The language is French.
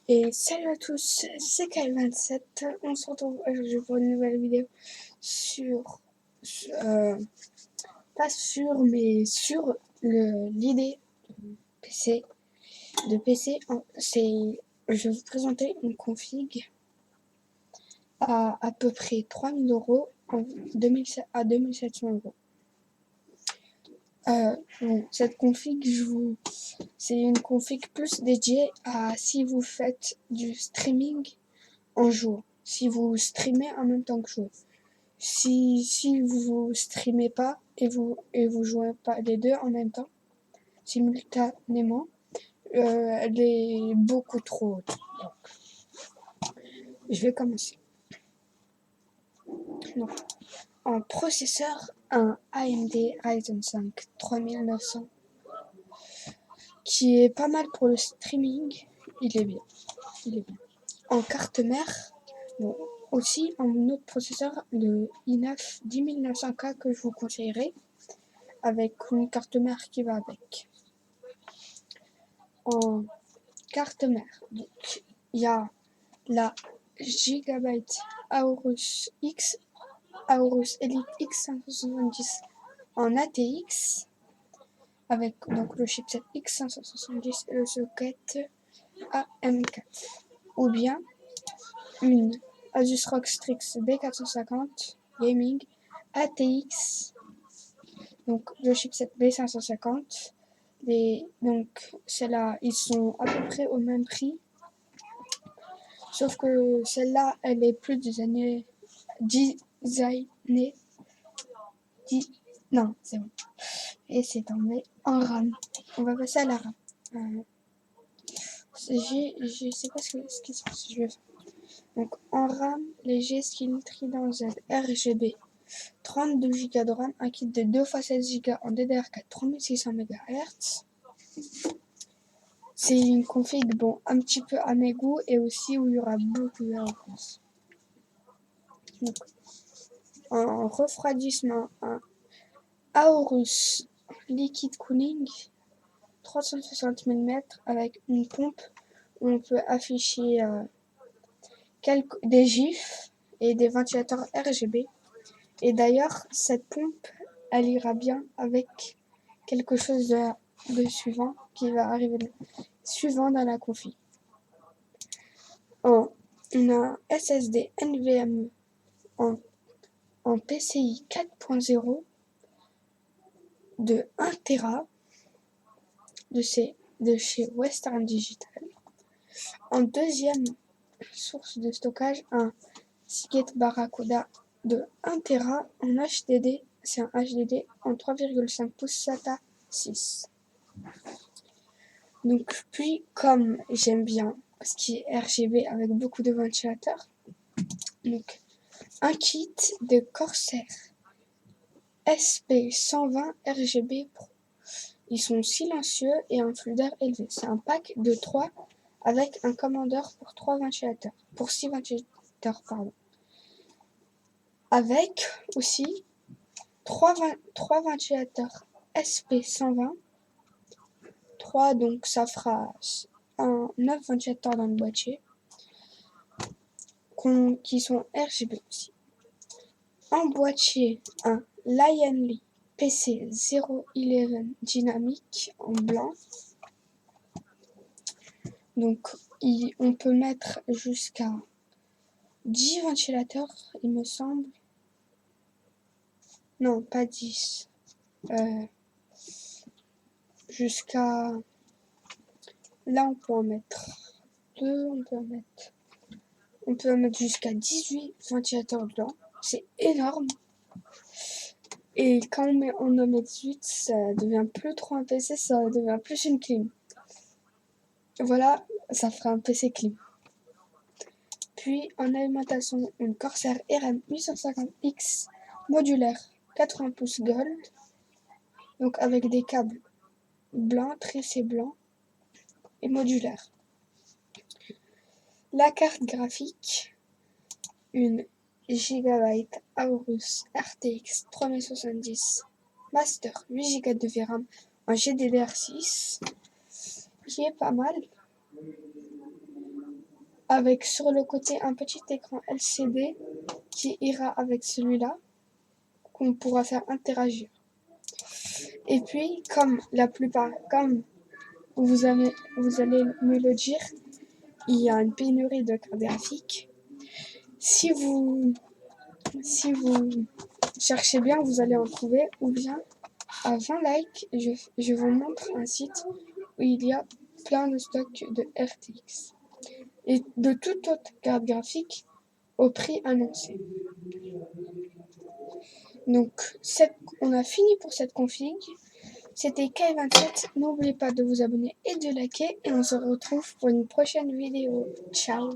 Et salut à tous, c'est Kyle27. On se retrouve aujourd'hui pour une nouvelle vidéo sur, euh, pas sur, mais sur l'idée PC, de PC. Je vais vous présenter une config à peu près 3000 € à 2700 euros. Bon, cette config, c'est une config plus dédiée à si vous faites du streaming en jouant. Si vous streamez en même temps que jouez. Si vous streamez pas et vous jouez pas les deux en même temps, simultanément, elle est beaucoup trop haute. Donc, je vais commencer. Donc, en processeur, un AMD Ryzen 5 3900, qui est pas mal pour le streaming. Il est bien. En carte mère, bon, aussi un autre processeur, le i9 10900K que je vous conseillerais, avec une carte mère qui va avec. En carte mère, donc il y a la Gigabyte Aorus Elite X570 en ATX, avec donc le chipset X570 et le socket AM4, ou bien une Asus ROG Strix B450 Gaming ATX, donc le chipset B550. Donc celles-là, ils sont à peu près au même prix, sauf que celle-là, elle est plus designée, non, c'est bon. Et c'est tombé en RAM. On va passer à la RAM. Je sais pas ce qui se passe, je vais faire. Donc en RAM, les G-Skill Trident Z RGB 32 Go de RAM, un kit de 2 x 16 Go en DDR4 3600 MHz. C'est une config, bon, un petit peu à mes goûts et aussi où il y aura beaucoup de réponses. Donc, en refroidissement, un Aorus Liquid Cooling 360 mm avec une pompe où on peut afficher des gifs et des ventilateurs RGB. Et d'ailleurs, cette pompe, elle ira bien avec quelque chose de suivant qui va arriver suivant dans la config. On a un SSD NVMe en PCI 4.0 de 1 Tera de chez Western Digital. En deuxième source de stockage, un Seagate Barracuda de 1 Tera en HDD. C'est un HDD en 3,5 pouces SATA 6. Donc, puis, comme j'aime bien ce qui est RGB avec beaucoup de ventilateurs, donc un kit de Corsair SP120 RGB Pro. Ils sont silencieux et un flux d'air élevé. C'est un pack de 3 avec un commandeur pour 6 ventilateurs, pardon. Avec aussi 3 ventilateurs SP120. 3, donc ça fera 9 ventilateurs dans le boîtier, qui sont RGB aussi. En boîtier, un Lion PC 011 dynamique en blanc. Donc on peut mettre jusqu'à 10 ventilateurs, il me semble. Non, pas 10. Jusqu'à... Là, on peut en mettre 2, on peut en mettre jusqu'à 18 ventilateurs dedans. C'est énorme. Et quand on en met 18, ça devient plus trop un PC, ça devient plus une clim. Voilà, ça fera un PC clim. Puis en alimentation, une Corsair RM 850X modulaire 80 pouces gold, donc avec des câbles blancs, tressés blancs et modulaires. La carte graphique, une Gigabyte Aorus RTX 3070 Master 8 Go de VRAM en GDDR6, qui est pas mal. avec sur le côté un petit écran LCD qui ira avec celui-là, qu'on pourra faire interagir. Et puis, comme vous allez me le dire, il y a une pénurie de cartes graphiques. Si vous cherchez bien, vous allez en trouver, ou bien à 20 likes, je vous montre un site où il y a plein de stocks de RTX et de toute autre carte graphique au prix annoncé. Donc, on a fini pour cette config. C'était K27. N'oubliez pas de vous abonner et de liker. Et on se retrouve pour une prochaine vidéo. Ciao!